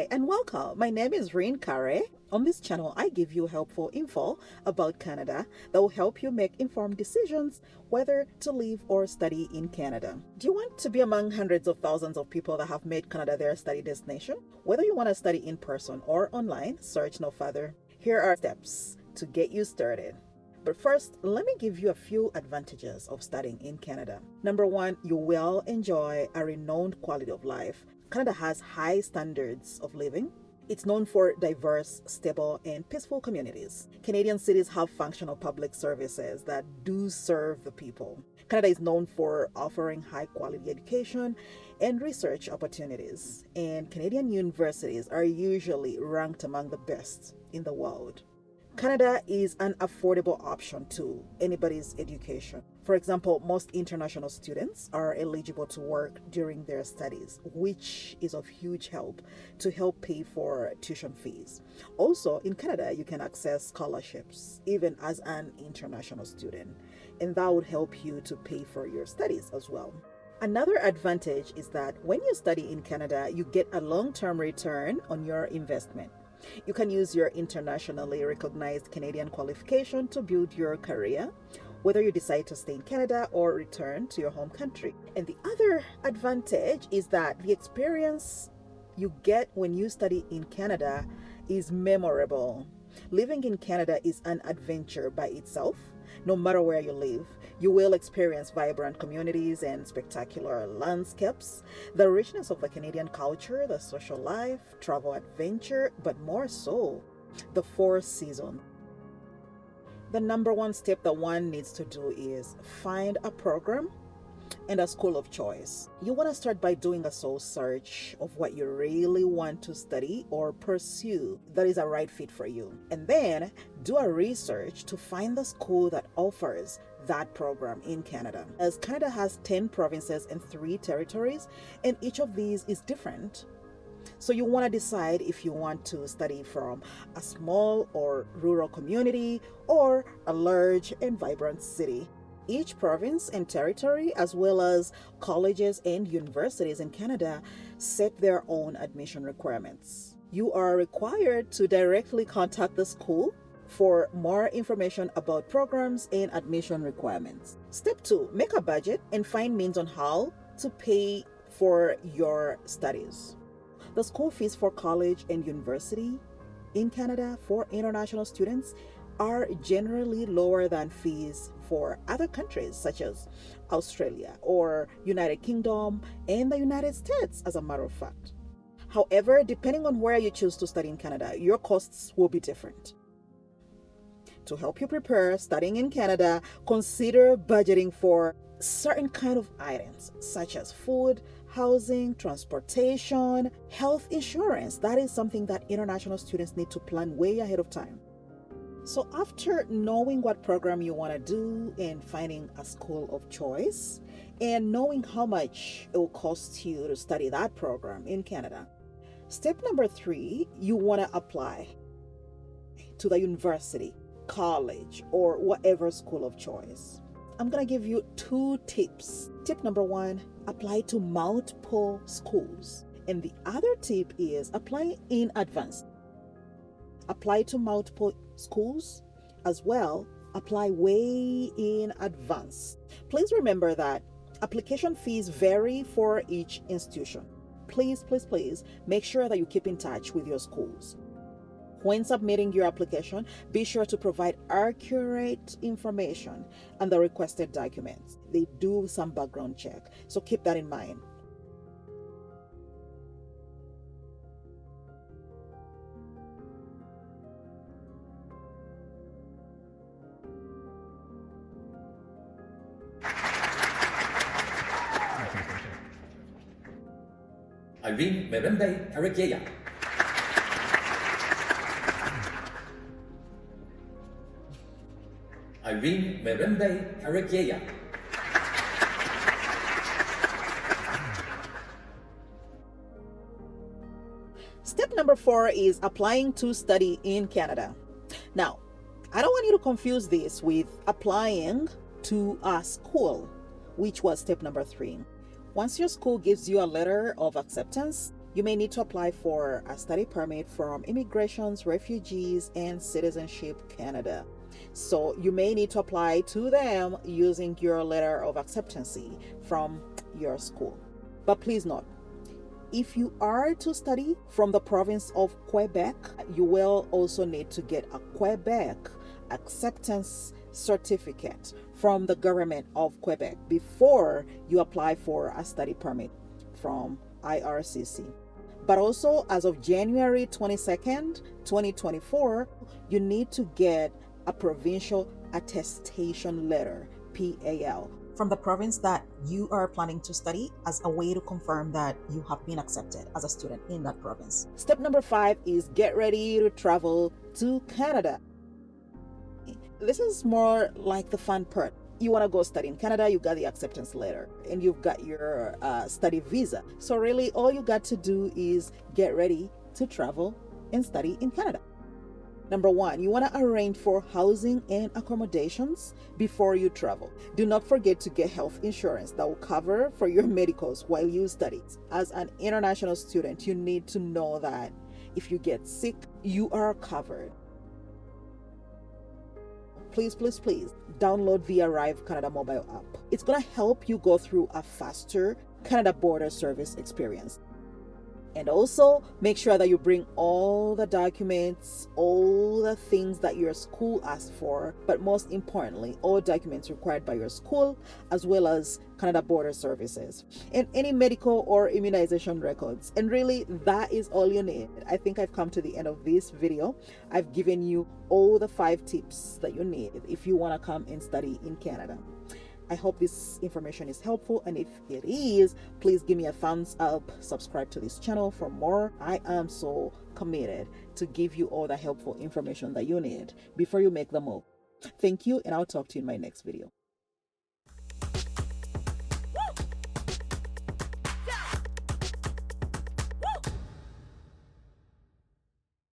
Hi and welcome. My name is Reen Kare. On this channel, I give you helpful info about Canada that will help you make informed decisions whether to live or study in Canada. Do you want to be among hundreds of thousands of people that have made Canada their study destination? Whether you want to study in person or online, search no further. Here are steps to get you started. But first, let me give you a few advantages of studying in Canada. Number one, you will enjoy a renowned quality of life. Canada has high standards of living. It's known for diverse, stable, and peaceful communities. Canadian cities have functional public services that do serve the people. Canada is known for offering high-quality education and research opportunities, and Canadian universities are usually ranked among the best in the world. Canada is an affordable option to anybody's education. For example, most international students are eligible to work during their studies, which is of huge help to help pay for tuition fees. Also, in Canada, you can access scholarships, even as an international student, and that would help you to pay for your studies as well. Another advantage is that when you study in Canada, you get a long-term return on your investment. You can use your internationally recognized Canadian qualification to build your career, whether you decide to stay in Canada or return to your home country. And the other advantage is that the experience you get when you study in Canada is memorable. Living in Canada is an adventure by itself. No matter where you live, you will experience vibrant communities and spectacular landscapes, the richness of the Canadian culture, the social life, travel adventure, but more so, the four seasons. The number one step that one needs to do is find a program and a school of choice. You want to start by doing a soul search of what you really want to study or pursue that is a right fit for you. And then do a research to find the school that offers that program in Canada. As Canada has 10 provinces and 3 territories, and each of these is different. So you want to decide if you want to study from a small or rural community or a large and vibrant city. Each province and territory, as well as colleges and universities in Canada, set their own admission requirements. You are required to directly contact the school for more information about programs and admission requirements. Step 2, make a budget and find means on how to pay for your studies. The school fees for college and university in Canada for international students are generally lower than fees for other countries such as Australia or United Kingdom and the United States, as a matter of fact. However, depending on where you choose to study in Canada, your costs will be different. To help you prepare studying in Canada, consider budgeting for certain kind of items such as food, housing, transportation, health insurance. That is something that international students need to plan way ahead of time. So after knowing what program you want to do and finding a school of choice and knowing how much it will cost you to study that program in Canada, step number 3, you want to apply to the university, college, or whatever school of choice. I'm going to give you 2 tips. Tip number 1, apply to multiple schools. And the other tip is apply in advance. Apply to multiple schools as well. Apply way in advance. Please remember that application fees vary for each institution. Please make sure that you keep in touch with your schools. When submitting your application, be sure to provide accurate information and the requested documents. They do some background check, so keep that in mind. Irene Merembe Karekeya. Irene Merembe Karekeya. Step number 4 is applying to study in Canada. Now, I don't want you to confuse this with applying to a school, which was step number 3. Once your school gives you a letter of acceptance, You may need to apply for a study permit from Immigrations, Refugees, and Citizenship Canada. So you may need to apply to them using your letter of acceptance from your school. But please note, if you are to study from the province of Quebec, you will also need to get a Quebec acceptance certificate from the government of Quebec before you apply for a study permit from IRCC. But also, as of January 22nd, 2024, you need to get a provincial attestation letter, PAL, from the province that you are planning to study as a way to confirm that you have been accepted as a student in that province. Step number 5 is get ready to travel to Canada. This is more like the fun part. You want to go study in Canada, you got the acceptance letter and you've got your study visa. So really all you got to do is get ready to travel and study in Canada. Number 1, you want to arrange for housing and accommodations before you travel. Do not forget to get health insurance that will cover for your medicals while you study. As an international student, you need to know that if you get sick, you are covered. Please download the Arrive Canada mobile app. It's going to help you go through a faster Canada Border Service experience. And also make sure that you bring all the documents, all the things that your school asked for, but most importantly, all documents required by your school, as well as Canada Border Services, and any medical or immunization records. And really, that is all you need. I think I've come to the end of this video. I've given you all the 5 tips that you need if you want to come and study in Canada. I hope this information is helpful, and if it is, please give me a thumbs up, subscribe to this channel for more. I am so committed to give you all the helpful information that you need before you make the move. Thank you, and I'll talk to you in my next video.